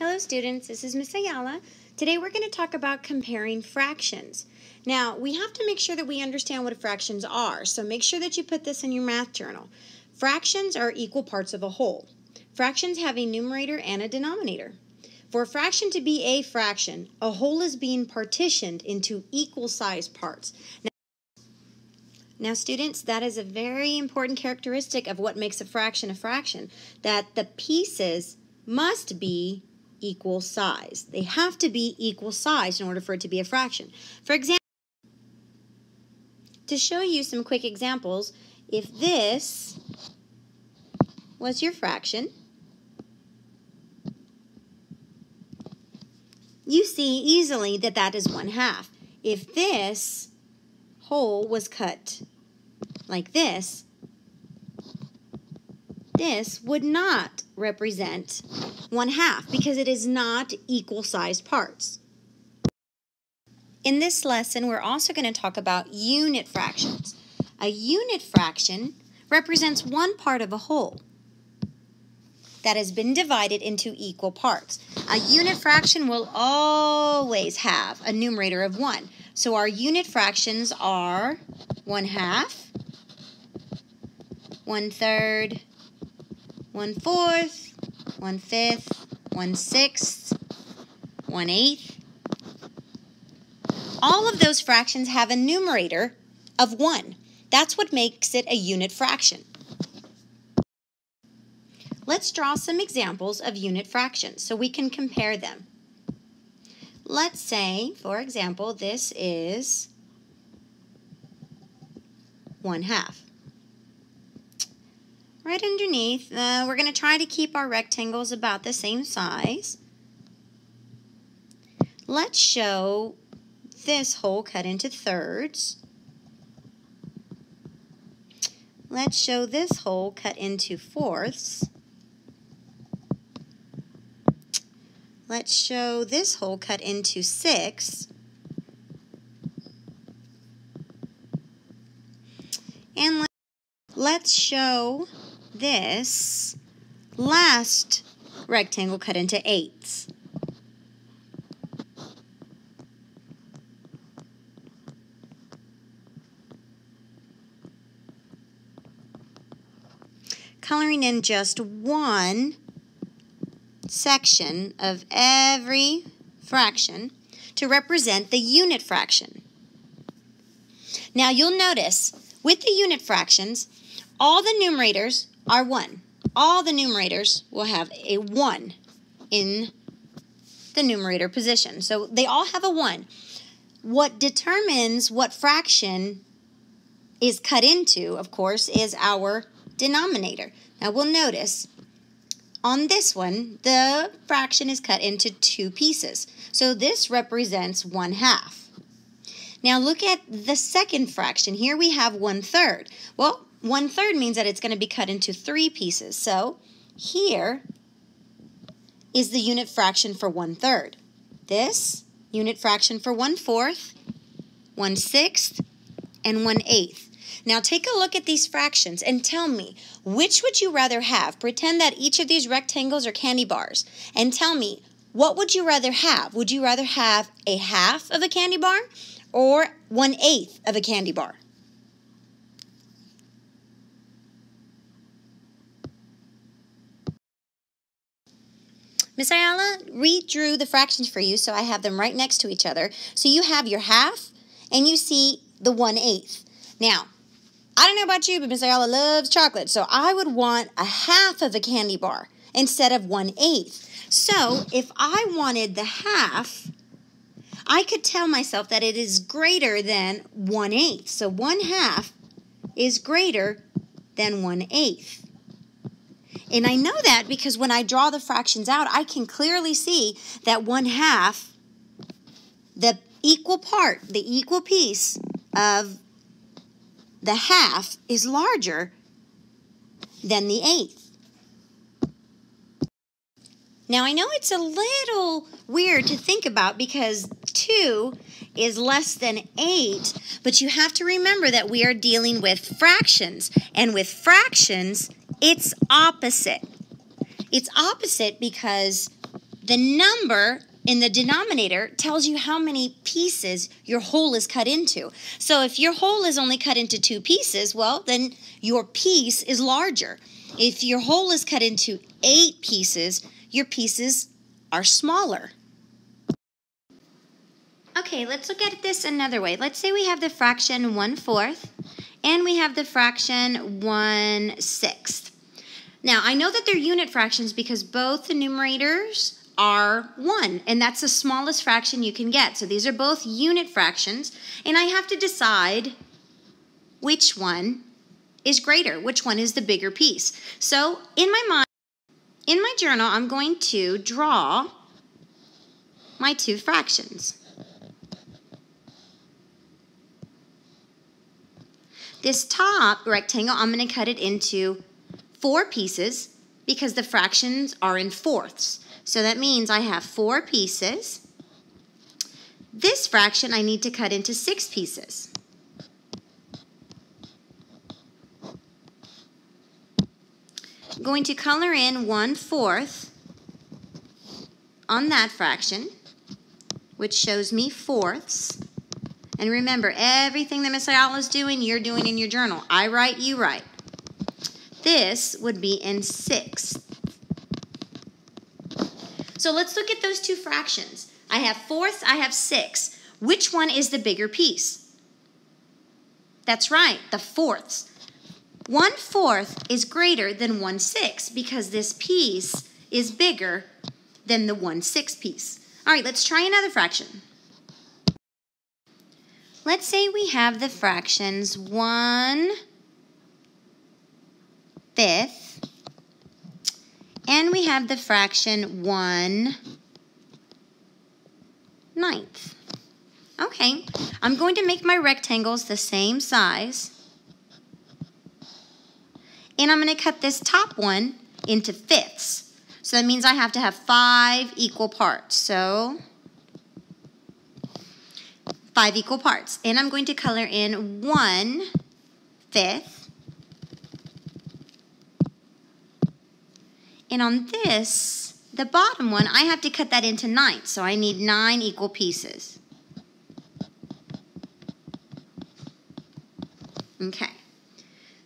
Hello students, this is Miss Ayala. Today we're going to talk about comparing fractions. Now we have to make sure that we understand what fractions are, so make sure that you put this in your math journal. Fractions are equal parts of a whole. Fractions have a numerator and a denominator. For a fraction to be a fraction, a whole is being partitioned into equal sized parts. Now students, that is a very important characteristic of what makes a fraction, that the pieces must be equal size. They have to be equal size in order for it to be a fraction. For example, to show you some quick examples, if this was your fraction, you see easily that that is 1/2. If this whole was cut like this would not represent 1/2 because it is not equal sized parts. In this lesson, we're also going to talk about unit fractions. A unit fraction represents one part of a whole that has been divided into equal parts. A unit fraction will always have a numerator of 1. So our unit fractions are 1/2, 1/3, 1/4, 1/5, 1/6, 1/8. All of those fractions have a numerator of 1. That's what makes it a unit fraction. Let's draw some examples of unit fractions so we can compare them. Let's say, for example, this is 1/2. Right underneath, we're going to try to keep our rectangles about the same size. Let's show this whole cut into thirds. Let's show this whole cut into fourths. Let's show this whole cut into sixths. And let's show this last rectangle cut into eighths. Coloring in just one section of every fraction to represent the unit fraction. Now you'll notice with the unit fractions, all the numerators are 1. All the numerators will have a 1 in the numerator position. So they all have a 1. What determines what fraction is cut into, of course, is our denominator. Now we'll notice on this one, the fraction is cut into 2 pieces. So this represents 1/2. Now look at the second fraction. Here we have 1/3. Well, 1/3 means that it's going to be cut into 3 pieces. So here is the unit fraction for 1/3. This unit fraction for 1/4, 1/6, and 1/8. Now take a look at these fractions and tell me, which would you rather have? Pretend that each of these rectangles are candy bars and tell me, what would you rather have? Would you rather have a 1/2 of a candy bar or 1/8 of a candy bar? Miss Ayala redrew the fractions for you, so I have them right next to each other. So you have your 1/2 and you see the 1/8. Now, I don't know about you, but Miss Ayala loves chocolate, so I would want a 1/2 of a candy bar instead of 1/8. So if I wanted the 1/2, I could tell myself that it is greater than 1/8. So 1/2 is greater than 1/8. And I know that because when I draw the fractions out, I can clearly see that 1/2, the equal part, the equal piece of the 1/2 is larger than the 1/8. Now I know it's a little weird to think about because 2 is less than 8, but you have to remember that we are dealing with fractions, and with fractions, it's opposite. It's opposite because the number in the denominator tells you how many pieces your whole is cut into. So if your whole is only cut into 2 pieces, well, then your piece is larger. If your whole is cut into 8 pieces, your pieces are smaller. Okay, let's look at this another way. Let's say we have the fraction 1/4 and we have the fraction 1/6. Now, I know that they're unit fractions because both the numerators are 1, and that's the smallest fraction you can get. So these are both unit fractions, and I have to decide which one is greater, which one is the bigger piece. So in my mind, in my journal, I'm going to draw my 2 fractions. This top rectangle, I'm going to cut it into 4 pieces because the fractions are in fourths. So that means I have 4 pieces. This fraction I need to cut into 6 pieces. I'm going to color in 1/4 on that fraction, which shows me fourths. And remember, everything that Miss Ayala is doing, you're doing in your journal. I write, you write. This would be in 6. So let's look at those 2 fractions. I have fourths, I have 6. Which one is the bigger piece? That's right, the fourths. 1/4 is greater than 1/6 because this piece is bigger than the 1/6 piece. All right, let's try another fraction. Let's say we have the fractions 1/5 and we have the fraction 1/9. Okay, I'm going to make my rectangles the same size, and I'm going to cut this top one into fifths. So that means I have to have 5 equal parts. So 5 equal parts. And I'm going to color in 1/5. And on this, the bottom one, I have to cut that into 9. So I need 9 equal pieces. Okay.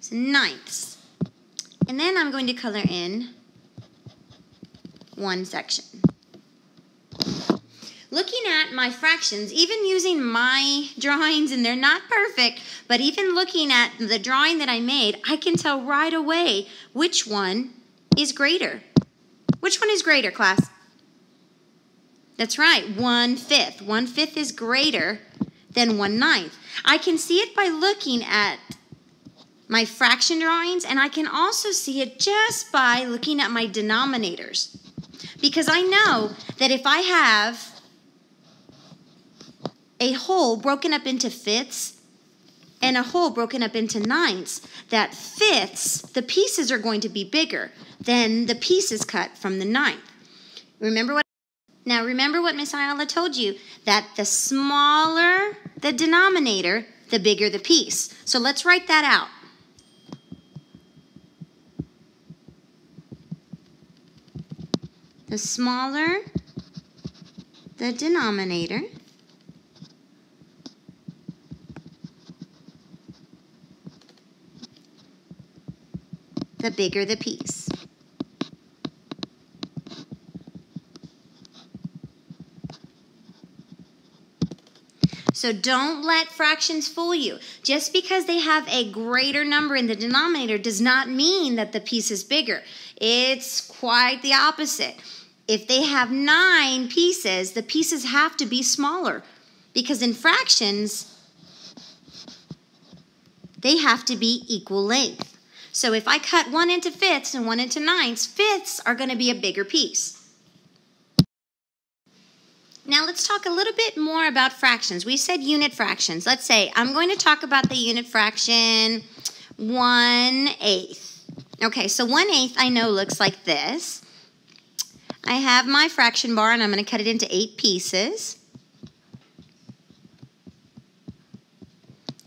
So 9ths. And then I'm going to color in 1 section. Looking at my fractions, even using my drawings, and they're not perfect, but even looking at the drawing that I made, I can tell right away which one is greater. Which one is greater, class? That's right, 1/5. 1/5 is greater than 1/9. I can see it by looking at my fraction drawings, and I can also see it just by looking at my denominators. Because I know that if I have a whole broken up into fifths and a whole broken up into ninths, that fifths, the pieces are going to be bigger than the pieces cut from the ninth. Remember what Miss Ayala told you, that the smaller the denominator, the bigger the piece. So let's write that out. The smaller the denominator, the bigger the piece. So don't let fractions fool you. Just because they have a greater number in the denominator does not mean that the piece is bigger. It's quite the opposite. If they have 9 pieces, the pieces have to be smaller, because in fractions, they have to be equal length. So if I cut one into fifths and one into ninths, fifths are going to be a bigger piece. Now let's talk a little bit more about fractions. We said unit fractions. Let's say I'm going to talk about the unit fraction 1/8. Okay, so 1/8 I know looks like this. I have my fraction bar and I'm going to cut it into 8 pieces.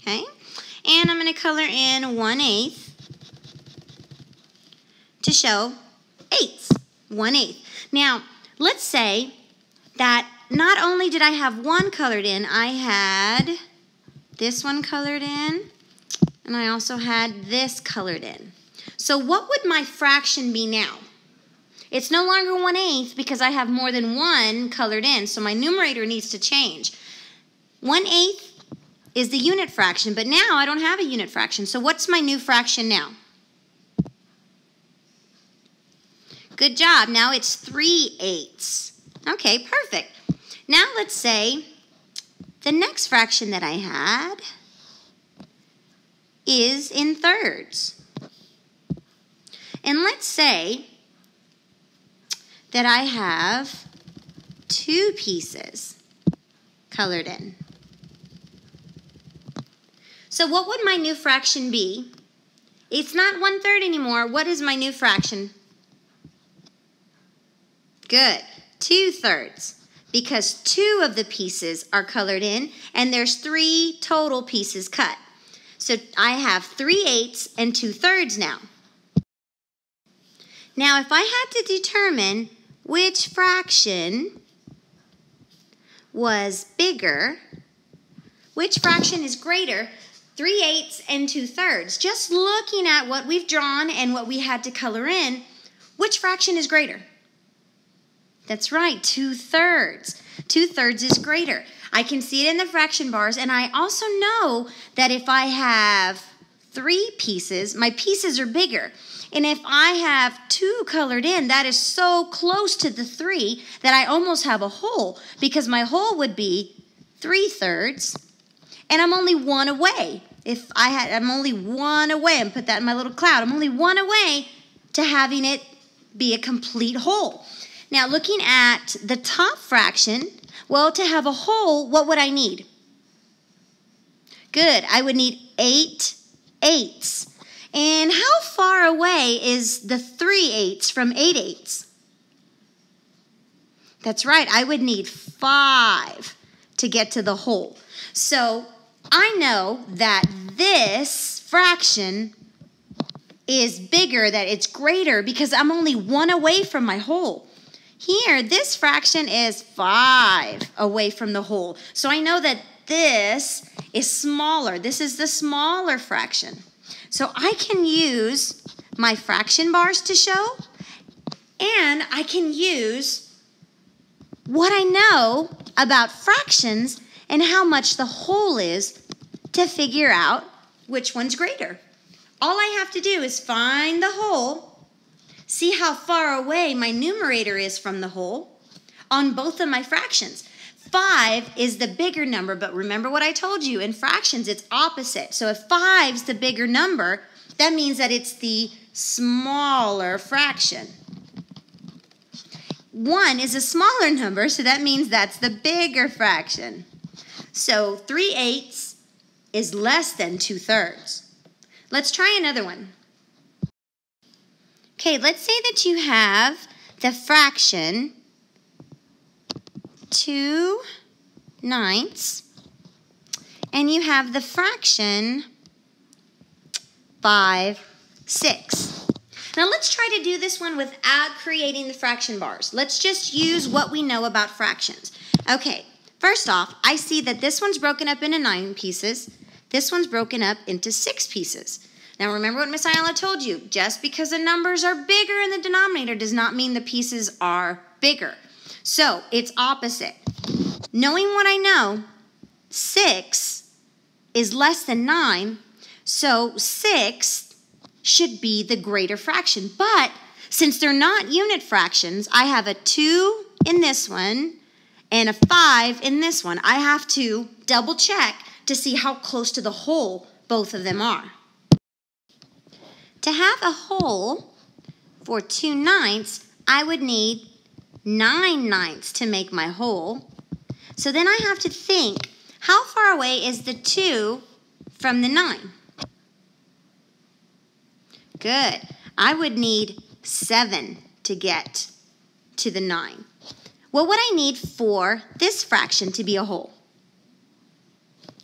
Okay, and I'm going to color in 1/8 to show eighths. 1/8. Now, let's say that not only did I have one colored in, I had this one colored in, and I also had this colored in. So what would my fraction be now? It's no longer 1/8 because I have more than one colored in, so my numerator needs to change. 1/8 is the unit fraction, but now I don't have a unit fraction. So what's my new fraction now? Good job. Now it's 3/8. Okay, perfect. Now let's say the next fraction that I had is in thirds. And let's say that I have 2 pieces colored in. So what would my new fraction be? It's not 1/3 anymore. What is my new fraction? Good, 2/3, because 2 of the pieces are colored in and there's 3 total pieces cut. So I have 3/8 and 2/3 now. Now if I had to determine which fraction was bigger, which fraction is greater, 3/8 and 2/3, just looking at what we've drawn and what we had to color in, which fraction is greater? That's right, 2/3. 2/3 is greater. I can see it in the fraction bars, and I also know that if I have 3 pieces, my pieces are bigger. And if I have 2 colored in, that is so close to the 3 that I almost have a hole, because my hole would be 3/3, and I'm only 1 away. I'm only 1 away, and put that in my little cloud. I'm only 1 away to having it be a complete hole. Now, looking at the top fraction, well, to have a hole, what would I need? Good, I would need 8/8. And how far away is the 3/8 from 8/8? That's right, I would need 5 to get to the hole. So I know that this fraction is bigger, that it's greater, because I'm only 1 away from my hole. Here, this fraction is 5 away from the hole. So I know that this is smaller. This is the smaller fraction. So I can use my fraction bars to show, and I can use what I know about fractions and how much the whole is to figure out which one's greater. All I have to do is find the whole, see how far away my numerator is from the whole on both of my fractions. 5 is the bigger number, but remember what I told you, in fractions it's opposite. So if 5's the bigger number, that means that it's the smaller fraction. 1 is a smaller number, so that means that's the bigger fraction. So 3/8 is less than 2/3. Let's try another one. Okay, let's say that you have the fraction 2/9, and you have the fraction 5/6. Now let's try to do this one without creating the fraction bars. Let's just use what we know about fractions. Okay, first off, I see that this one's broken up into 9 pieces. This one's broken up into 6 pieces. Now remember what Miss Ayala told you. Just because the numbers are bigger in the denominator does not mean the pieces are bigger. So it's opposite. Knowing what I know, 6 is less than 9, so 6 should be the greater fraction. But since they're not unit fractions, I have a 2 in this one and a 5 in this one. I have to double check to see how close to the whole both of them are. To have a whole for 2/9, I would need 9/9 to make my whole. So then I have to think, how far away is the 2 from the 9? Good. I would need 7 to get to the 9. What would I need for this fraction to be a whole?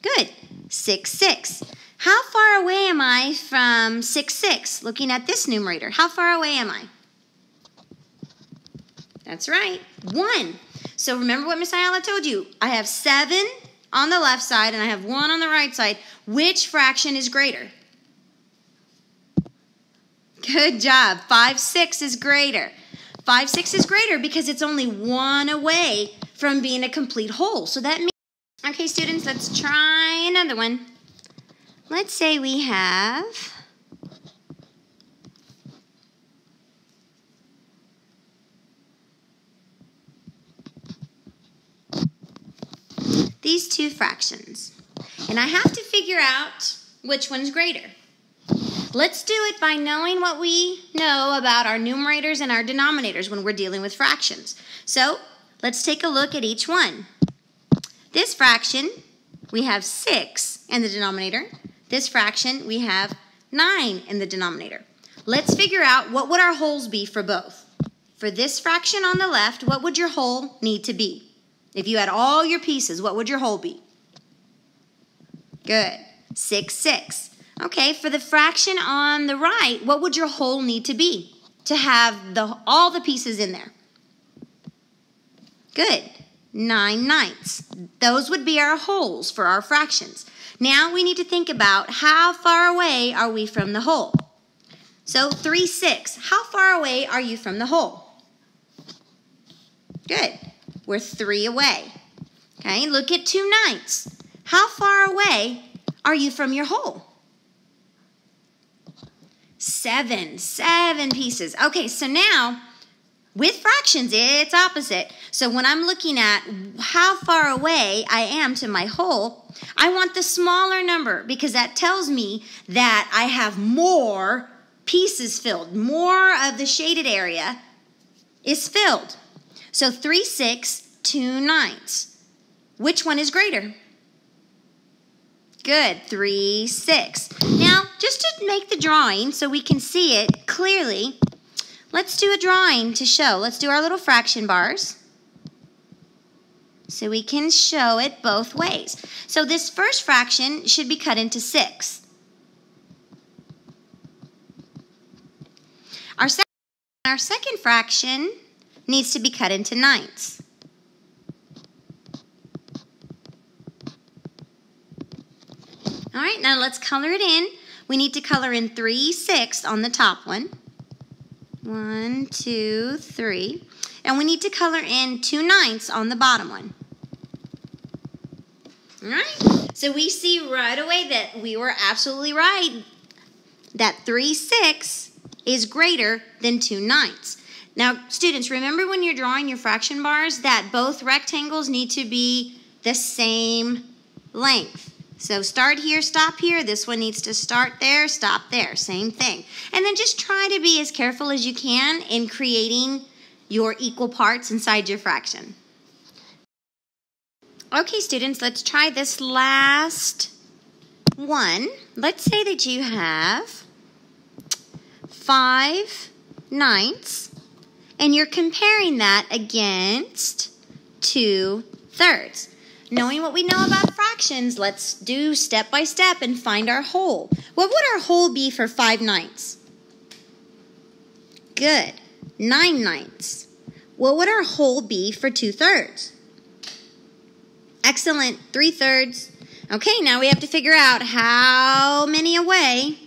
Good. 6/6. How far away am I from 6/6? Looking at this numerator, how far away am I? That's right, 1. So remember what Miss Ayala told you. I have 7 on the left side and I have 1 on the right side. Which fraction is greater? Good job. 5/6 is greater. 5/6 is greater because it's only 1 away from being a complete whole. So that means, okay, students, let's try another one. Let's say we have these 2 fractions. And I have to figure out which one's greater. Let's do it by knowing what we know about our numerators and our denominators when we're dealing with fractions. So let's take a look at each one. This fraction, we have 6 in the denominator. This fraction, we have 9 in the denominator. Let's figure out what would our wholes be for both. For this fraction on the left, what would your whole need to be? If you had all your pieces, what would your whole be? Good. 6/6. Okay, for the fraction on the right, what would your whole need to be to have all the pieces in there? Good. 9/9. Those would be our wholes for our fractions. Now we need to think about how far away are we from the whole. So 3/6. How far away are you from the whole? Good. We're 3 away. Okay, look at 2/9. How far away are you from your whole? 7 pieces. Okay, so now with fractions, it's opposite. So when I'm looking at how far away I am to my whole, I want the smaller number because that tells me that I have more pieces filled. More of the shaded area is filled. So 3/6, 2/9. Which one is greater? Good, 3/6. Now, just to make the drawing so we can see it clearly, let's do a drawing to show. Let's do our little fraction bars so we can show it both ways. So this first fraction should be cut into 6. Our second fraction needs to be cut into 9s. All right, now let's color it in. We need to color in 3/6 on the top one. 1, 2, 3. And we need to color in 2/9 on the bottom one. All right, so we see right away that we were absolutely right, that 3/6 is greater than 2/9. Now, students, remember when you're drawing your fraction bars that both rectangles need to be the same length. So start here, stop here. This one needs to start there, stop there. Same thing. And then just try to be as careful as you can in creating your equal parts inside your fraction. Okay, students, let's try this last one. Let's say that you have 5/9, and you're comparing that against 2/3. Knowing what we know about fractions, let's do step by step and find our whole. What would our whole be for 5/9? Good. 9/9. What would our whole be for 2/3? Excellent. 3/3. Okay, now we have to figure out how many away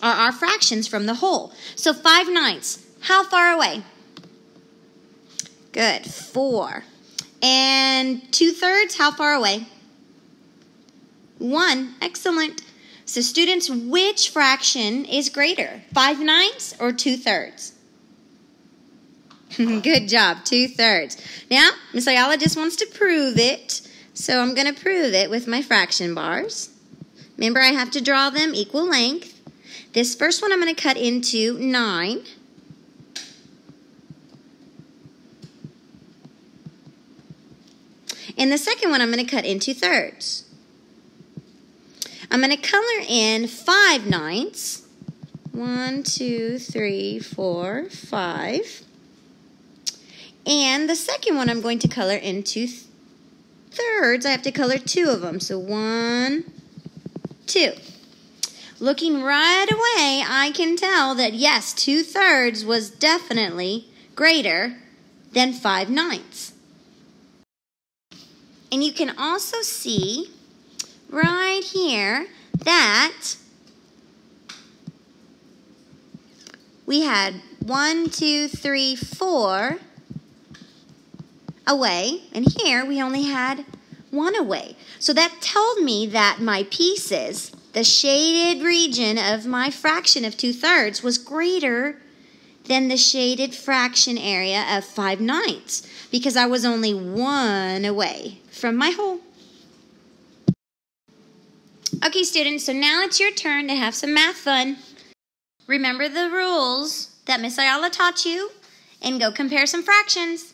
are our fractions from the whole. So 5/9. How far away? Good. 4. And 2/3, how far away? 1. Excellent. So students, which fraction is greater? 5/9 or 2/3? Good job, 2/3. Now, Miss Ayala just wants to prove it, so I'm going to prove it with my fraction bars. Remember, I have to draw them equal length. This first one I'm going to cut into 9. And the second one I'm going to cut into 2/3. I'm going to color in 5/9. 1, 2, 3, 4, 5. And the second one I'm going to color into 2/3. I have to color 2 of them. So 1, 2. Looking right away, I can tell that yes, 2/3 was definitely greater than 5/9. And you can also see right here that we had 1, 2, 3, 4 away, and here we only had 1 away. So that told me that my pieces, the shaded region of my fraction of 2/3, was greater than the shaded fraction area of 5/9 because I was only 1 away from my whole. Okay, students, so now it's your turn to have some math fun. Remember the rules that Miss Ayala taught you and go compare some fractions.